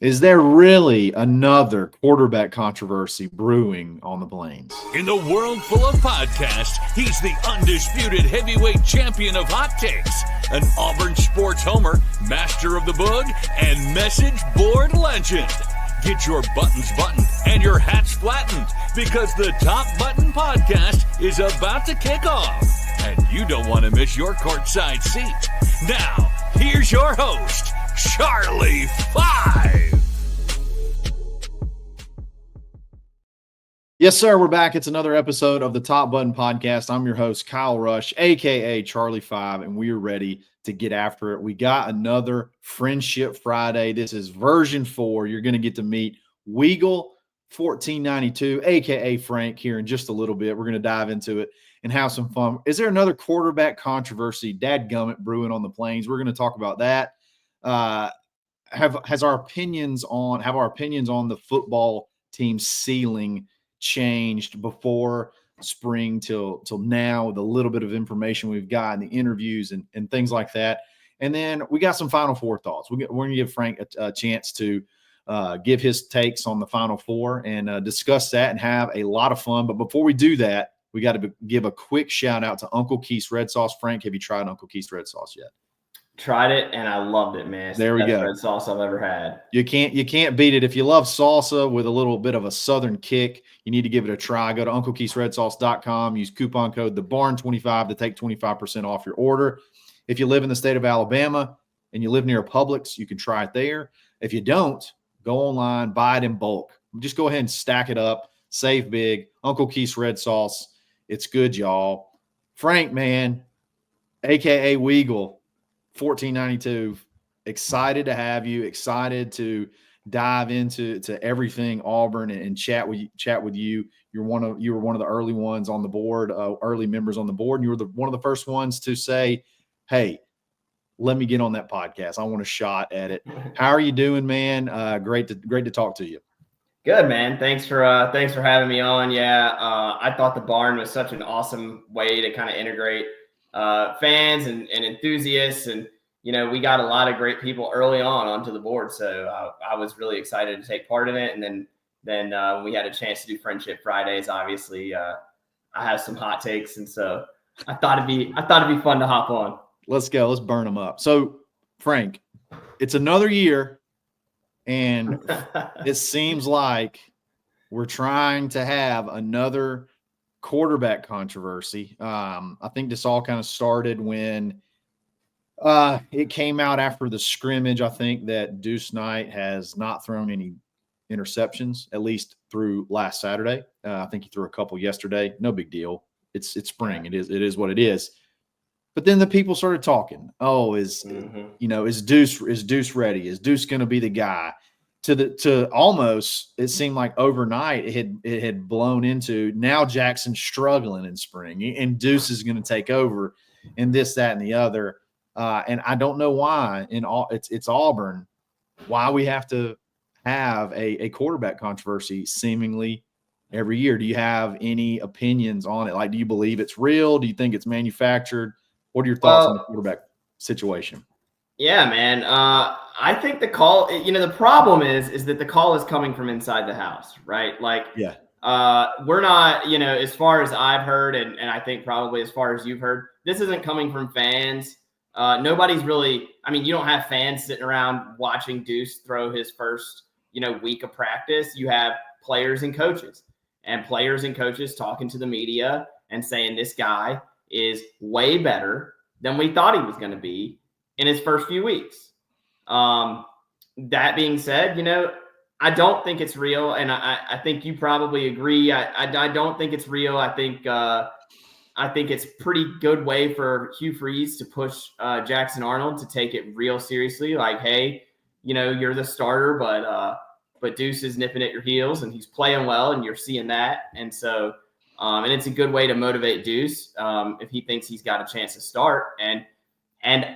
Is there really another quarterback controversy brewing on the Plains? In the world full of podcasts, he's the undisputed heavyweight champion of hot takes, an Auburn sports homer, master of the boog, and message board legend. Get your buttons buttoned and your hats flattened because the Top Button Podcast is about to kick off. And you don't want to miss your courtside seat. Now, here's your host, Charlie 5. Yes, sir. We're back. It's another episode of the Top Button Podcast. I'm your host, Kyle Rush, a.k.a. Charlie 5, and we are ready to get after it. We got another Friendship Friday. This is version 4. You're going to get to meet Weagle 1492, a.k.a. Frank, here in just a little bit. We're going to dive into it and have some fun. Is there another quarterback controversy, dadgummit, brewing on the Plains? We're going to talk about that. Have our opinions on the football team ceiling changed before spring till now, with a little bit of information we've got in the interviews and things like that. And then we got some Final Four thoughts. We're going to give Frank a chance to give his takes on the Final Four and discuss that and have a lot of fun. But before we do that, we got to give a quick shout out to Uncle Keith's Red Sauce. Frank, have you tried Uncle Keith's Red Sauce yet? Tried it and I loved it, man. It's there we go. Red sauce I've ever had. You can't beat it. If you love salsa with a little bit of a southern kick, you need to give it a try. Go to UncleKeith'sRedSauce.com. Use coupon code TheBarn25 to take 25% off your order. If you live in the state of Alabama and you live near a Publix, you can try it there. If you don't, go online, buy it in bulk. Just go ahead and stack it up. Save big. Uncle Keith's Red Sauce. It's good, y'all. Frank, man, a.k.a. Weagle, 1492, excited to have you, excited to dive into everything Auburn and chat with you. You were one of the early ones on the board, early members on the board, and you were one of the first ones to say, hey, let me get on that podcast. I want a shot at it. How are you doing, man? Great to talk to you. Good, man. Thanks for having me on. Yeah, I thought the barn was such an awesome way to kind of integrate fans and enthusiasts, and we got a lot of great people early on onto the board, so I was really excited to take part in it. And then when we had a chance to do Friendship Fridays, obviously I have some hot takes, and so I thought it'd be fun to hop on. Let's go. Let's burn them up. So, Frank, it's another year, and it seems like we're trying to have another quarterback controversy. I think this all kind of started when it came out after the scrimmage, I think, that Deuce Knight has not thrown any interceptions, at least through last Saturday. I think he threw a couple yesterday. No big deal. It's spring. It is what it is. But then the people started talking. Oh, is Deuce ready? Is Deuce going to be the guy? To almost, it seemed like overnight it had blown into, now Jackson's struggling in spring and Deuce is going to take over and this, that, and the other. And I don't know why it's Auburn, why we have to have a quarterback controversy seemingly every year. Do you have any opinions on it? Like, do you believe it's real? Do you think it's manufactured? What are your thoughts on the quarterback situation? Yeah, man. I think the call, the problem is that the call is coming from inside the house, right? Like, yeah. We're not, as far as I've heard, and I think probably as far as you've heard, this isn't coming from fans. Nobody's really, you don't have fans sitting around watching Deuce throw his first, week of practice. You have players and coaches talking to the media and saying this guy is way better than we thought he was going to be in his first few weeks. That being said, I don't think it's real. And I think you probably agree. I don't think it's real. I think it's pretty good way for Hugh Freeze to push Jackson Arnold to take it real seriously. Like, hey, you're the starter, but Deuce is nipping at your heels and he's playing well and you're seeing that. And so, and it's a good way to motivate Deuce if he thinks he's got a chance to start. And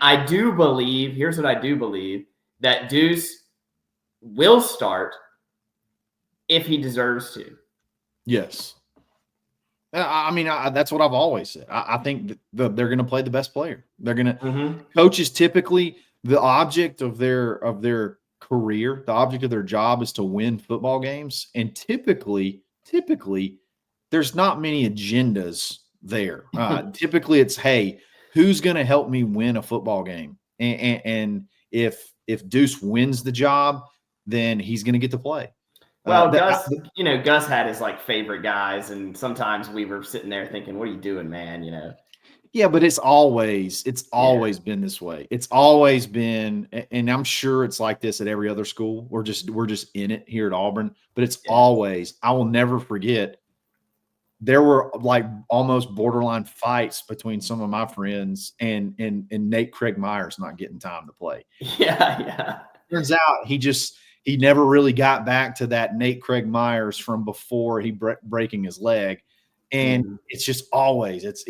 I do believe, here's what I do believe, that Deuce will start if he deserves to. Yes. That's what I've always said. I think they're going to play the best player. They're going to coaches typically, the object of their career, the object of their job is to win football games. And typically, there's not many agendas there. Typically, it's, hey, who's going to help me win a football game? And if Deuce wins the job, then he's going to get to play. Well, Gus had his like favorite guys, and sometimes we were sitting there thinking, "What are you doing, man?" Yeah, but it's always been this way. It's always been, and I'm sure it's like this at every other school. We're just in it here at Auburn, but it's always. I will never forget. There were like almost borderline fights between some of my friends and Nate Craig Myers not getting time to play. Yeah. Turns out he never really got back to that Nate Craig Myers from before he breaking his leg. And it's just always it's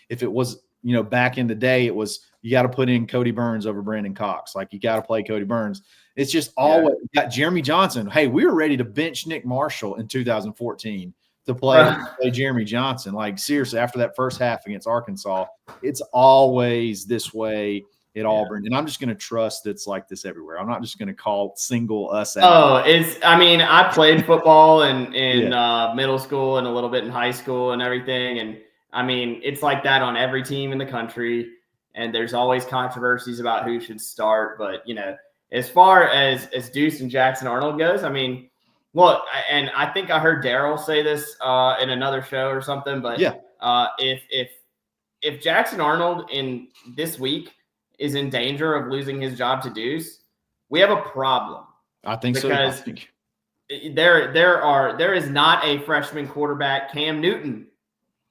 if it was, back in the day, it was you got to put in Cody Burns over Brandon Cox. Like, you got to play Cody Burns. It's just always got Jeremy Johnson. Hey, we were ready to bench Nick Marshall in 2014 to play Jeremy Johnson. Like, seriously, after that first half against Arkansas, it's always this way at Auburn. And I'm just going to trust it's like this everywhere. I'm not just going to single us out. I played football in middle school and a little bit in high school and everything. And I mean, it's like that on every team in the country. And there's always controversies about who should start. But, as far as Deuce and Jackson Arnold goes, I mean, look, and I think I heard Daryl say this in another show or something. But if Jackson Arnold in this week is in danger of losing his job to Deuce, we have a problem. I think so. Because there is not a freshman quarterback. Cam Newton,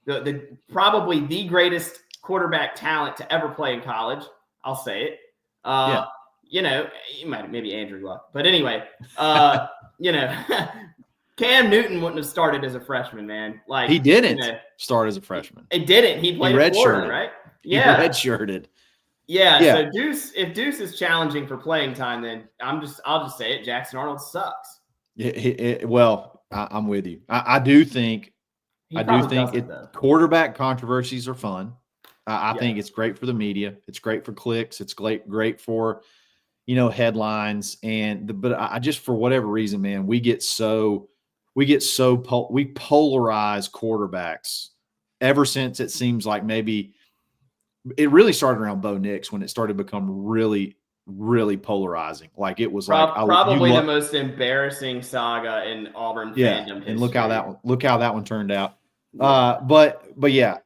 the probably the greatest quarterback talent to ever play in college. I'll say it. Maybe Andrew Luck, but anyway, Cam Newton wouldn't have started as a freshman, man. Like, he didn't start as a freshman. He didn't. He played at Florida, right? Yeah, he redshirted. Yeah. So if Deuce is challenging for playing time, then I'll just say it. Jackson Arnold sucks. Well, I'm with you. I do think quarterback controversies are fun. I think it's great for the media. It's great for clicks. It's great for, headlines. But I just, for whatever reason, man, we polarize quarterbacks ever since it seems like maybe it really started around Bo Nix when it started to become really, really polarizing. Like, it was probably the most embarrassing saga in Auburn fandom history. And look how that one turned out. But yeah,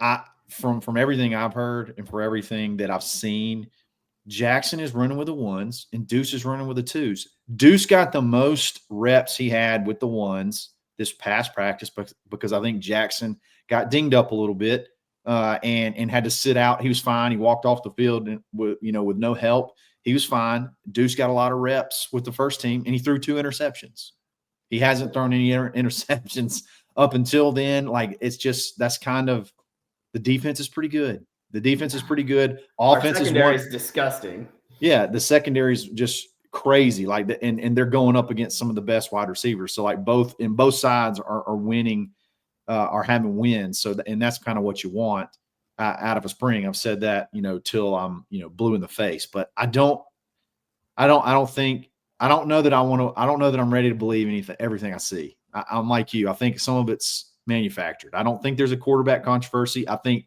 from everything I've heard and for everything that I've seen, Jackson is running with the ones and Deuce is running with the twos. Deuce got the most reps he had with the ones this past practice because I think Jackson got dinged up a little bit. And had to sit out. He was fine. He walked off the field with no help. He was fine. Deuce got a lot of reps with the first team, and he threw 2 interceptions. He hasn't thrown any interceptions up until then. Like, it's just, that's kind of, the defense is pretty good. Offense is disgusting. Yeah, the secondary is just crazy. Like, and they're going up against some of the best wide receivers. So, like, both sides are winning. Are having wins. So, and that's kind of what you want out of a spring. I've said that, till I'm, blue in the face, but I don't know that I'm ready to believe everything I see. I'm like you. I think some of it's manufactured. I don't think there's a quarterback controversy. I think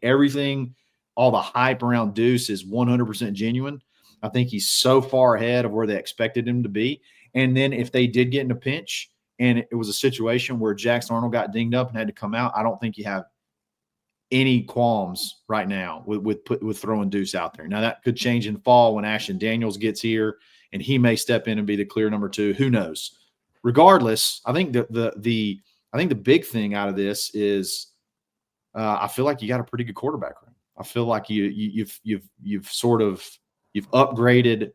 all the hype around Deuce is 100% genuine. I think he's so far ahead of where they expected him to be. And then if they did get in a pinch, and it was a situation where Jackson Arnold got dinged up and had to come out, I don't think you have any qualms right now with throwing Deuce out there. Now, that could change in fall when Ashton Daniels gets here, and he may step in and be the clear number 2. Who knows? Regardless, I think the big thing out of this is I feel like you got a pretty good quarterback room. I feel like you've upgraded.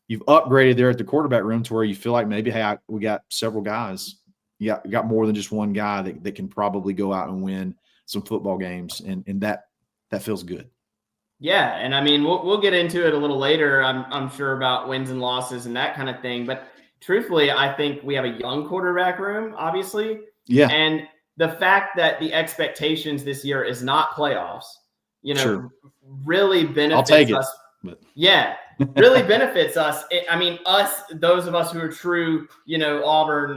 You've upgraded there at the quarterback room to where you feel like maybe, hey, we got several guys. You got more than just one guy that can probably go out and win some football games, and that feels good. Yeah, and I mean, we'll get into it a little later. I'm sure about wins and losses and that kind of thing. But truthfully, I think we have a young quarterback room, obviously. Yeah. And the fact that the expectations this year is not playoffs, sure, really benefits I'll take us. But. Yeah, really benefits us. Those of us who are true, Auburn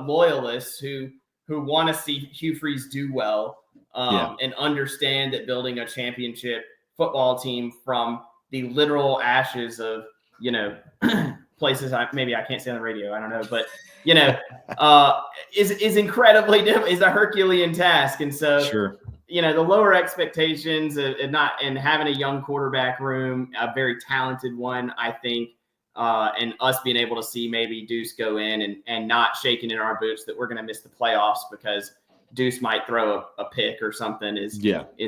loyalists who want to see Hugh Freeze do well, and understand that building a championship football team from the literal ashes of, places maybe I can't say on the radio, I don't know, but is incredibly is a Herculean task. And so, sure. The lower expectations and having a young quarterback room, a very talented one, I think, and us being able to see maybe Deuce go in and not shaking in our boots that we're going to miss the playoffs because Deuce might throw a pick or something is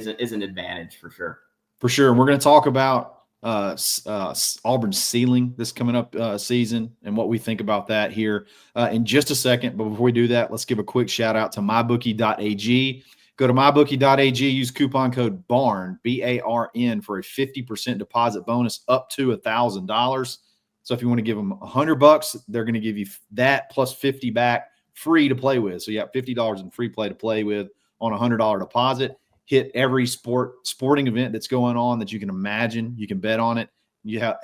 an advantage for sure. For sure. And we're going to talk about Auburn's ceiling this coming up season and what we think about that here in just a second. But before we do that, let's give a quick shout out to mybookie.ag. Go to mybookie.ag, use coupon code BARN, BARN, for a 50% deposit bonus up to $1,000. So if you want to give them $100, they're going to give you that plus 50 back free to play with. So you have $50 in free play to play with on a $100 deposit. Hit every sporting event that's going on that you can imagine. You can bet on it.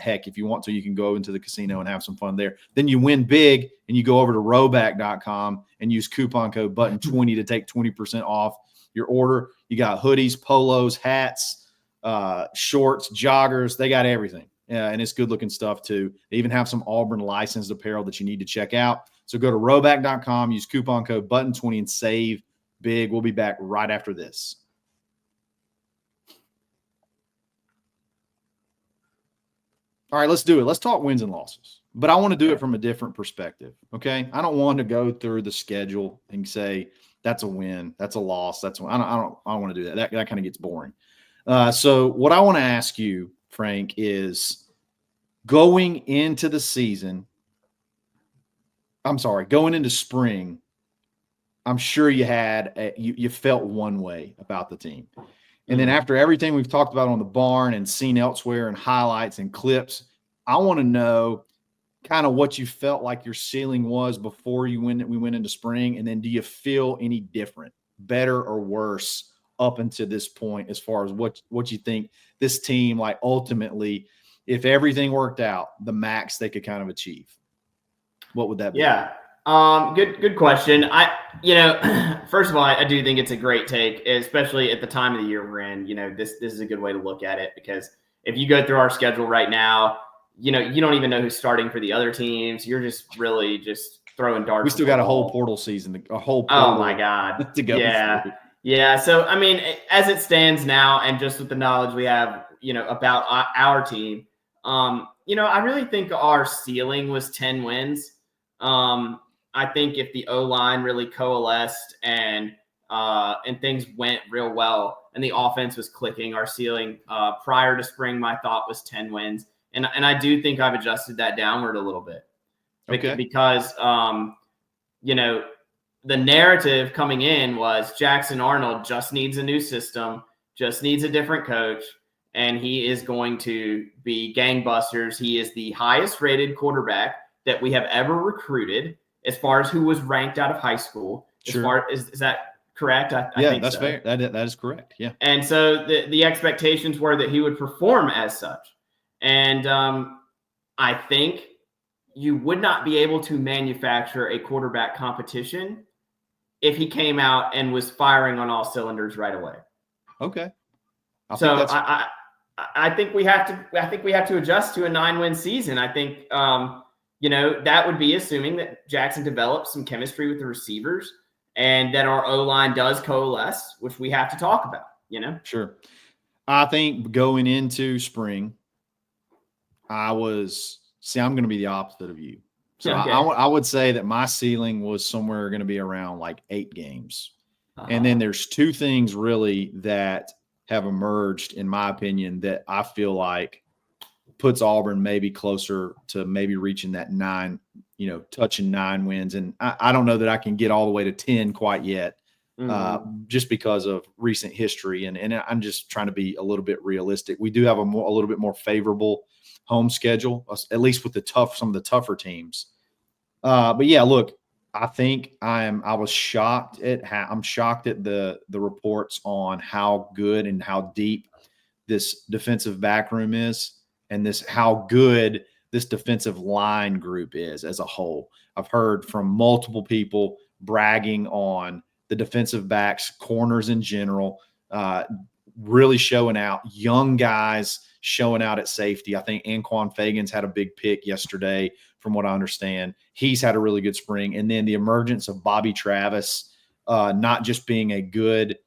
Heck, if you want to, you can go into the casino and have some fun there. Then you win big, and you go over to rowback.com and use coupon code BUTTON20 to take 20% off your order. You got hoodies, polos, hats, shorts, joggers. They got everything. And it's good-looking stuff, too. They even have some Auburn licensed apparel that you need to check out. So go to rowback.com, use coupon code BUTTON20, and save big. We'll be back right after this. All right, let's do it. Let's talk wins and losses. But I want to do it from a different perspective, okay? I don't want to go through the schedule and say that's a win, that's a loss, that's one. I don't want to do that. That kind of gets boring. So what I want to ask you, Frank, is going into the season – going into spring, I'm sure you had you felt one way about the team. And then after everything we've talked about on the barn and seen elsewhere and highlights and clips, I want to know kind of what you felt like your ceiling was before we went into spring. And then do you feel any different, better or worse up until this point as far as what you think this team, like ultimately, if everything worked out, the max they could kind of achieve? What would that be? Yeah. Good question. First of all, I do think it's a great take, especially at the time of the year we're in. This is a good way to look at it, because if you go through our schedule right now, you don't even know who's starting for the other teams. You're just really just throwing darts. We still got a whole portal season, Oh my God. to go. Yeah. Yeah. So, as it stands now, and just with the knowledge we have, about our team, I really think our ceiling was 10 wins. I think if the O-line really coalesced and things went real well and the offense was clicking, our ceiling prior to spring, my thought was 10 wins. And I do think I've adjusted that downward a little bit. Okay. Because, the narrative coming in was Jackson Arnold just needs a new system, just needs a different coach, and he is going to be gangbusters. He is the highest rated quarterback that we have ever recruited as far as who was ranked out of high school. Sure. Is that correct? I think that's so. fair. That is correct. Yeah. And so the expectations were that he would perform as such. And I think you would not be able to manufacture a quarterback competition if he came out and was firing on all cylinders right away. Okay. I think we have to adjust to a 9-win season. I think that would be assuming that Jackson develops some chemistry with the receivers and that our O-line does coalesce, which we have to talk about, Sure. I think going into spring, I'm going to be the opposite of you. So okay. I would say that my ceiling was somewhere going to be around like 8 games. And then there's 2 things really that have emerged, in my opinion, that I feel like puts Auburn maybe closer to maybe reaching that 9, touching 9 wins. And I don't know that I can get all the way to 10 quite yet, just because of recent history. And I'm just trying to be a little bit realistic. We do have a little bit more favorable home schedule, at least with some of the tougher teams. But yeah, look, I think I'm shocked at the reports on how good and how deep this defensive back room is. and how good this defensive line group is as a whole. I've heard from multiple people bragging on the defensive backs, corners in general, really showing out. Young guys showing out at safety. I think Anquan Fagans had a big pick yesterday, from what I understand. He's had a really good spring. And then the emergence of Bobby Travis, not just being a good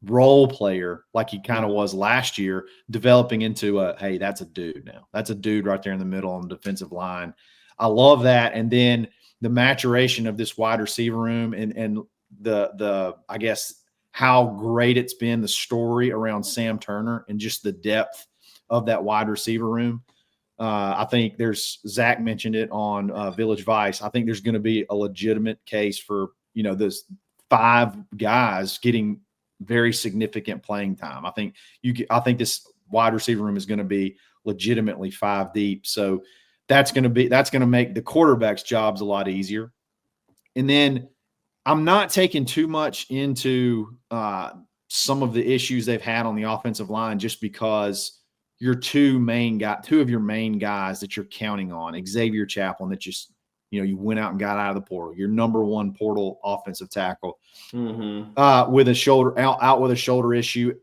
role player like he kind of was last year, developing into hey, that's a dude now. That's a dude right there in the middle on the defensive line. I love that. And then the maturation of this wide receiver room and the I guess how great it's been, the story around Sam Turner and just the depth of that wide receiver room. I think Zach mentioned it on Village Vice. I think there's going to be a legitimate case for, those 5 guys getting very significant playing time. I think this wide receiver room is going to be legitimately 5 deep. So that's going to make the quarterback's jobs a lot easier. And then I'm not taking too much into some of the issues they've had on the offensive line, just because your two of your main guys that you're counting on, Xavier Chaplin, that you went out and got out of the portal, your number 1 portal offensive tackle, with a shoulder issue.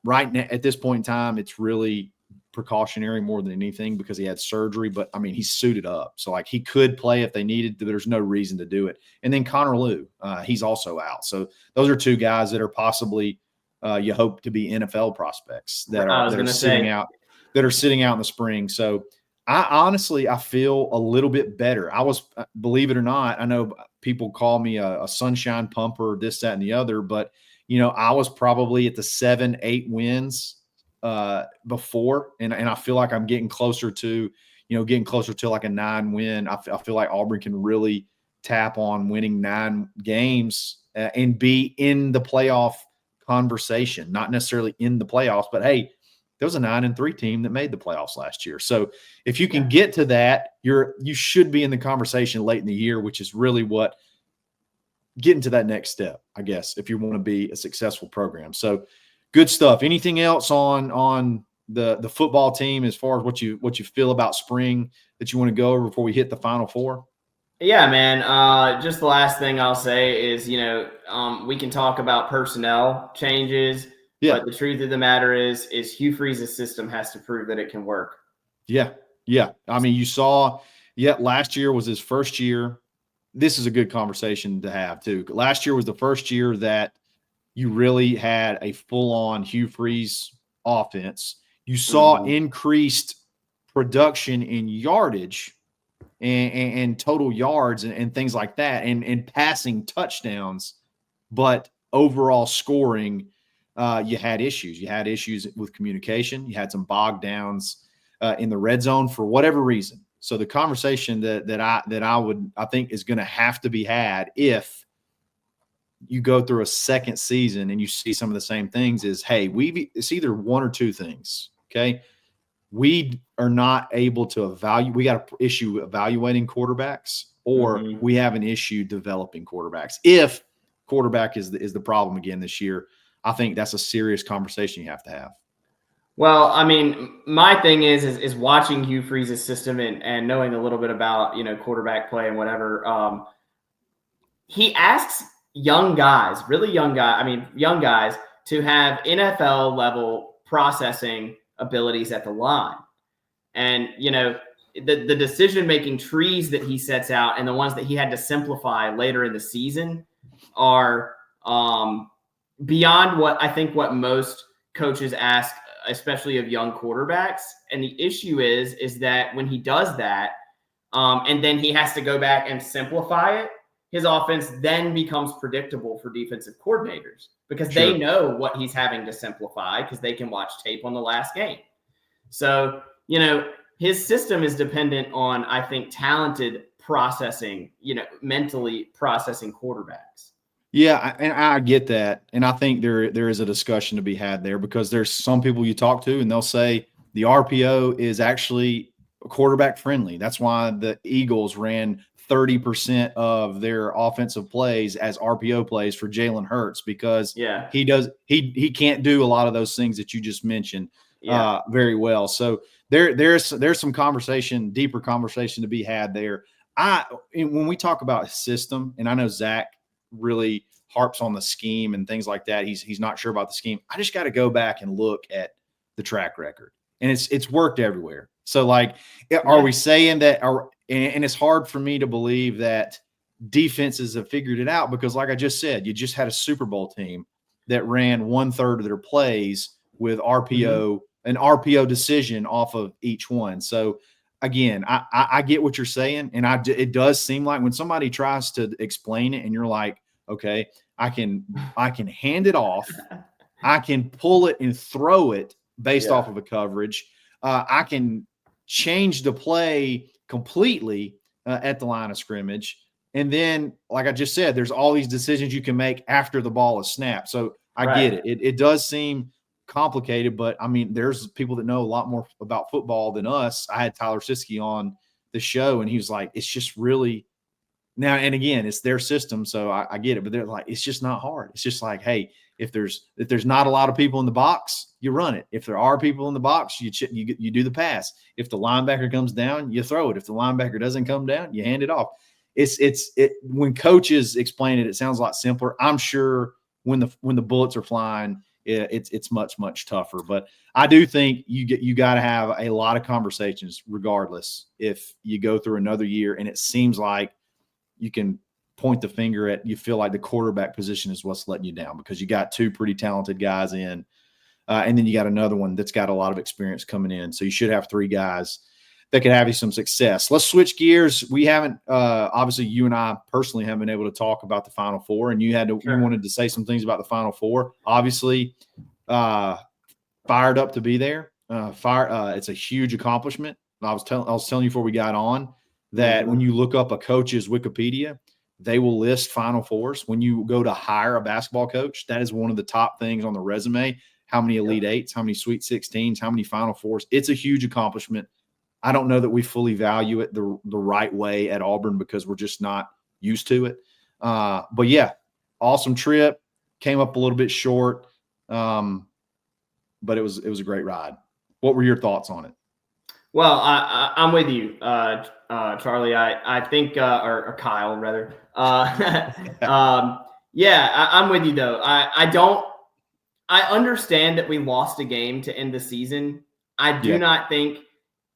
Right now, at this point in time, it's really precautionary more than anything because he had surgery. But I mean, he's suited up, so like he could play if they needed to. There's no reason to do it. And then Connor Liu, he's also out. So those are 2 guys that are possibly you hope to be NFL prospects that are sitting out in the spring. So I feel a little bit better. Believe it or not, I know people call me a sunshine pumper, this, that, and the other, but I was probably at the 7-8 wins before, and I feel like I'm getting closer to like a 9 win. I feel like Auburn can really tap on winning 9 games and be in the playoff conversation, not necessarily in the playoffs, but hey, there was a 9-3 team that made the playoffs last year. So if you can get to that, you should be in the conversation late in the year, which is really what getting to that next step, I guess, if you want to be a successful program. So good stuff. Anything else on the football team as far as what you feel about spring that you want to go over before we hit the Final Four? Yeah, man. Just the last thing I'll say is, we can talk about personnel changes. Yeah. But the truth of the matter is Hugh Freeze's system has to prove that it can work. Yeah. Yeah. I mean, you saw, last year was his first year. This is a good conversation to have too. Last year was the first year that you really had a full-on Hugh Freeze offense. You saw increased production in yardage and total yards and things like that, and passing touchdowns, but overall scoring, you had issues. You had issues with communication. You had some bog downs in the red zone for whatever reason. So the conversation that I think is going to have to be had if you go through a second season and you see some of the same things is, hey, it's either one or 2 things. Okay. We are not able to evaluate. We got an issue evaluating quarterbacks, or we have an issue developing quarterbacks. If quarterback is the problem again this year, I think that's a serious conversation you have to have. Well, I mean, my thing is watching Hugh Freeze's system and knowing a little bit about, quarterback play and whatever. He asks young guys to have NFL level processing abilities at the line. And, the decision-making trees that he sets out and the ones that he had to simplify later in the season are beyond what most coaches ask, especially of young quarterbacks. And the issue is that when he does that, and then he has to go back and simplify it, his offense then becomes predictable for defensive coordinators because they know what he's having to simplify because they can watch tape on the last game. So, his system is dependent on, I think, talented processing, mentally processing quarterbacks. Yeah, and I get that. And I think there is a discussion to be had there because there's some people you talk to and they'll say the RPO is actually quarterback friendly. That's why the Eagles ran 30% of their offensive plays as RPO plays for Jalen Hurts because he can't do a lot of those things that you just mentioned. very well. So there's some conversation, deeper conversation to be had there. When we talk about system, and I know Zach really harps on the scheme and things like that. He's not sure about the scheme. I just got to go back and look at the track record, and it's worked everywhere. So like, are we saying that? And it's hard for me to believe that defenses have figured it out, because like I just said, you just had a Super Bowl team that ran 1/3 of their plays with RPO, an RPO decision off of each one. So again, I get what you're saying. And it does seem like when somebody tries to explain it and you're like, okay, I can hand it off. I can pull it and throw it based off of a coverage. I can change the play completely at the line of scrimmage. And then, like I just said, there's all these decisions you can make after the ball is snapped. So I get it. It does seem complicated, but I mean, there's people that know a lot more about football than us. I had Tyler Siskey on the show, and he was like, it's just really now, and again, it's their system. So I get it, but they're like, it's just not hard. It's just like, hey, if there's not a lot of people in the box, you run it. If there are people in the box, you do the pass. If the linebacker comes down, you throw it. If the linebacker doesn't come down, you hand it off. When coaches explain it, it sounds a lot simpler. I'm sure when the bullets are flying, it's much, much tougher. But I do think you got to have a lot of conversations regardless if you go through another year and it seems like you can point the finger at, you feel like the quarterback position is what's letting you down, because you got two pretty talented guys in, and then you got another one that's got a lot of experience coming in. So you should have three guys that could have you some success. Let's switch gears. We haven't, obviously you and I personally haven't been able to talk about the Final Four, and you wanted to say some things about the Final Four. Obviously, fired up to be there. It's a huge accomplishment. I was telling you before we got on that when you look up a coach's Wikipedia, they will list Final Fours. When you go to hire a basketball coach, that is one of the top things on the resume. How many Elite Eights, how many Sweet 16s, how many Final Fours. It's a huge accomplishment. I don't know that we fully value it the right way at Auburn because we're just not used to it. But yeah, awesome trip. Came up a little bit short, but it was a great ride. What were your thoughts on it? Well, I'm with you, Charlie. I think, or Kyle rather. I'm with you though. I understand that we lost a game to end the season. I do not think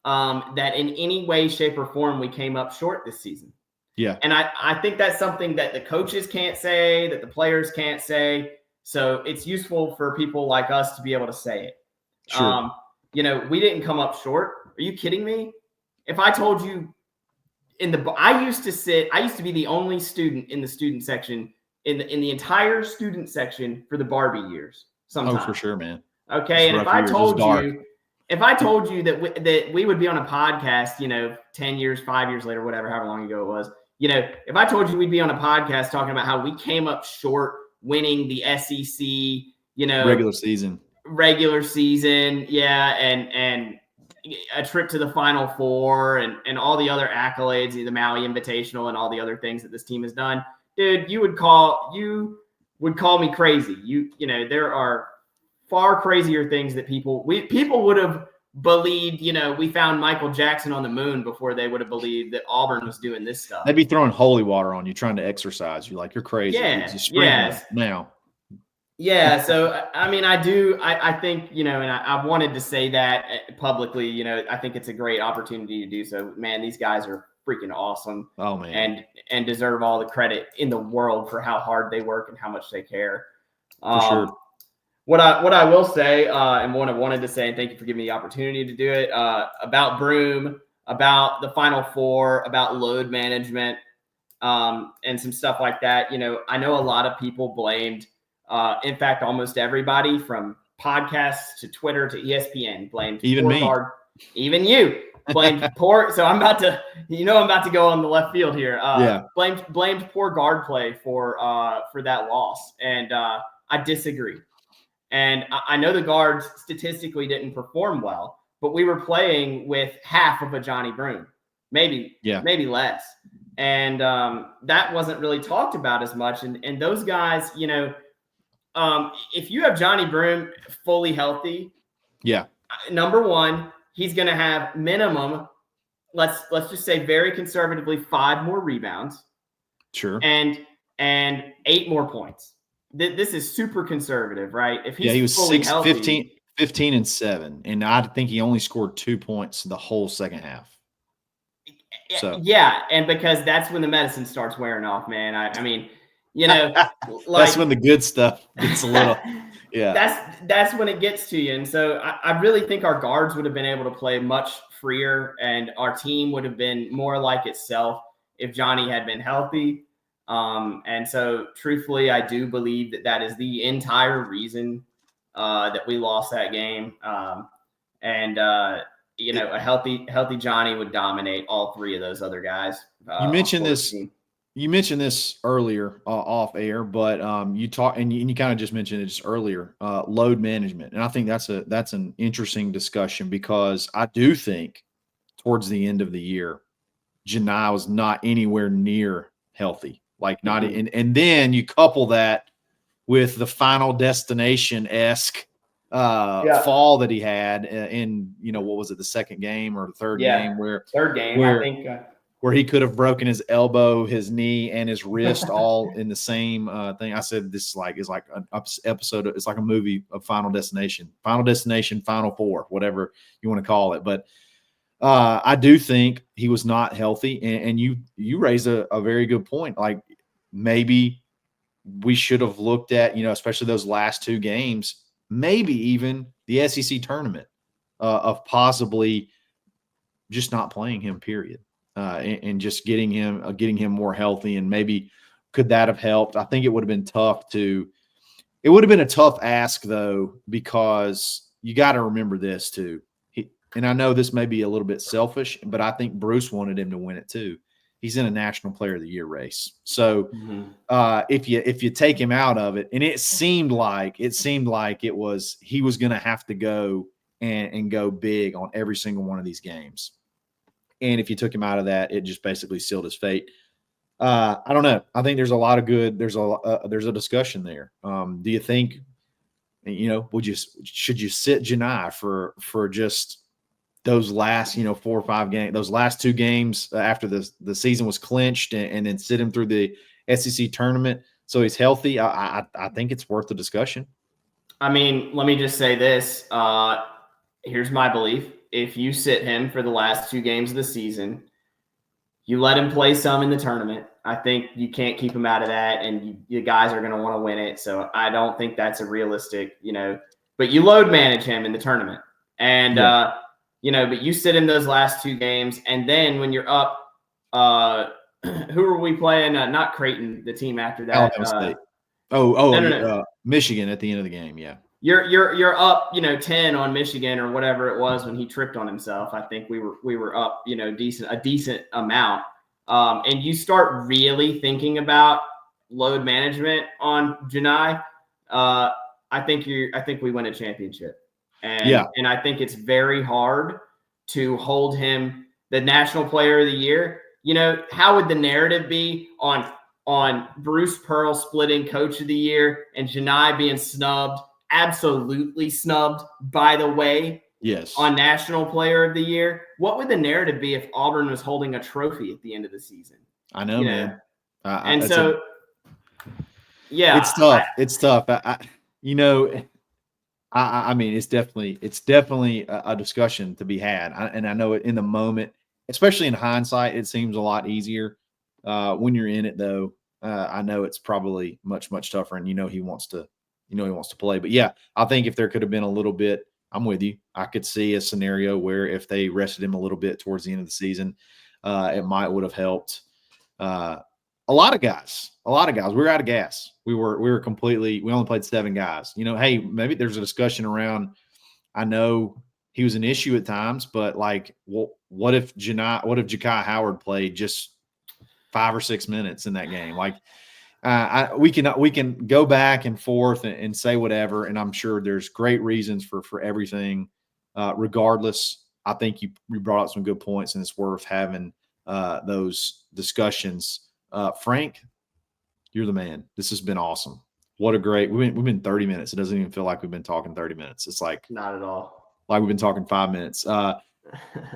that in any way, shape, or form we came up short this season. Yeah. And I think that's something that the coaches can't say, that the players can't say. So it's useful for people like us to be able to say it. Sure. We didn't come up short. Are you kidding me? If I told you I used to be the only student in the student section in the entire student section for the Barbie years. Sometimes. Oh, for sure, man. Okay. And if I told you that we would be on a podcast, 10 years, 5 years later, whatever, however long ago it was, if I told you we'd be on a podcast talking about how we came up short winning the SEC, regular season. Yeah. And a trip to the Final Four and all the other accolades, the Maui Invitational and all the other things that this team has done, dude, you would call me crazy. There are far crazier things that people would have believed, we found Michael Jackson on the moon before they would have believed that Auburn was doing this stuff. They'd be throwing holy water on you, trying to exercise you like you're crazy. Yeah. Now. Yeah. So, I mean, I think, and I wanted to say that publicly, I think it's a great opportunity to do so. Man, these guys are freaking awesome. Oh, man. And deserve all the credit in the world for how hard they work and how much they care. For sure. What I will say, and what I wanted to say, and thank you for giving me the opportunity to do it, about Broome, about the Final Four, about load management, and some stuff like that. I know a lot of people blamed, in fact, almost everybody from podcasts to Twitter to ESPN blamed even me, even you blamed poor. So I'm about to go on the left field here. Blamed poor guard play for that loss, and I disagree. And I know the guards statistically didn't perform well, but we were playing with half of a Johni Broome, maybe less. And that wasn't really talked about as much. And those guys, if you have Johni Broome fully healthy, number one, he's going to have minimum, let's just say very conservatively, 5 more rebounds. Sure. And 8 more points. This is super conservative, right? If he's he was fully healthy, 15 and 7, and I think he only scored 2 points the whole second half. So yeah, and because that's when the medicine starts wearing off, man. I mean, that's when the good stuff gets a little. Yeah, that's when it gets to you. And so I really think our guards would have been able to play much freer, and our team would have been more like itself if Johni had been healthy. And so, truthfully, I do believe that is the entire reason that we lost that game. A healthy Johni would dominate all 3 of those other guys. You mentioned this. You mentioned this earlier off air, but you talk and you kind of just mentioned it just earlier. Load management, and I think that's an interesting discussion because I do think towards the end of the year, Johni was not anywhere near healthy. Like not and then you couple that with the Final Destination-esque fall that he had in what was it, the second game or the third game I think where he could have broken his elbow, his knee, and his wrist all in the same thing. I said this is like an episode. It's like a movie of Final Destination, Final Four, whatever you want to call it. But I do think he was not healthy, and you raised a very good point. Like maybe we should have looked at, especially those last 2 games, maybe even the SEC tournament of possibly just not playing him, period. And just getting him more healthy, and maybe could that have helped? I think it would have been tough it would have been a tough ask though, because you got to remember this too. And I know this may be a little bit selfish, but I think Bruce wanted him to win it too. He's in a National Player of the Year race. So if you take him out of it, and it seemed like he was going to have to go and go big on every single one of these games. And if you took him out of that, it just basically sealed his fate. I don't know. I think there's a lot of good. There's a discussion there. Do you think, should you sit Johni for just those last 4 or 5 games, those last 2 games after the season was clinched, and then sit him through the SEC tournament so he's healthy? I think it's worth the discussion. I mean, let me just say this. Here's my belief. If you sit him for the last 2 games of the season, you let him play some in the tournament, I think you can't keep him out of that, and you guys are going to want to win it. So I don't think that's a realistic, but you load manage him in the tournament. And, but you sit in those last 2 games, and then when you're up, who are we playing? Not Creighton, the team after that. Alabama State. No. Michigan at the end of the game, yeah. You're up, 10 on Michigan or whatever it was when he tripped on himself. I think we were up, a decent amount. And you start really thinking about load management on Johni. I think we win a championship. And I think it's very hard to hold him the National Player of the Year. How would the narrative be on Bruce Pearl splitting Coach of the Year and Johni being snubbed? Absolutely snubbed, by the way. Yes. On National Player of the Year. What would the narrative be if Auburn was holding a trophy at the end of the season? I know, man. It's tough. It's tough. I mean, it's definitely a discussion to be had. And I know it in the moment, especially in hindsight, it seems a lot easier. When you're in it, though, I know it's probably much, much tougher. And he wants to play. But yeah, I think if there could have been a little bit, I'm with you. I could see a scenario where if they rested him a little bit towards the end of the season, it would have helped. A lot of guys. We were out of gas. We only played 7 guys. Hey, maybe there's a discussion around. I know he was an issue at times, but what if Ja'Kai Howard played just 5 or 6 minutes in that game? We can go back and forth and say whatever, and I'm sure there's great reasons for everything. Regardless, I think you brought up some good points, and it's worth having those discussions. Frank, you're the man. This has been awesome. What a great we've been 30 minutes. It doesn't even feel like we've been talking 30 minutes. It's like not at all. like we've been talking 5 minutes.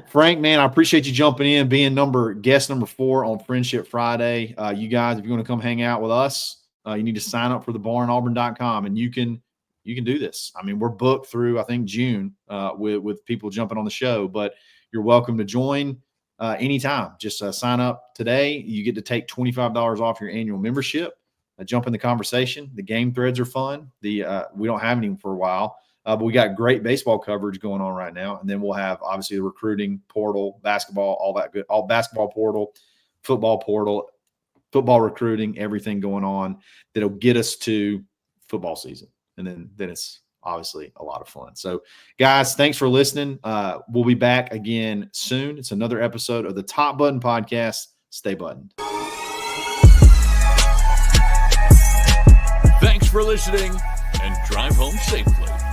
Frank, man, I appreciate you jumping in, being guest number 4 on Friendship Friday. You guys, if you want to come hang out with us, you need to sign up for thebarnauburn.com, and you can do this. I mean, we're booked through, I think, June with people jumping on the show, but you're welcome to join anytime. Just sign up today. You get to take $25 off your annual membership. Jump in the conversation. The game threads are fun. We don't have any for a while. But we got great baseball coverage going on right now. And then we'll have, obviously, the recruiting portal, basketball, all that good, all basketball portal, football recruiting, everything going on that'll get us to football season. And then it's obviously a lot of fun. So, guys, thanks for listening. We'll be back again soon. It's another episode of the Top Button Podcast. Stay buttoned. Thanks for listening, and drive home safely.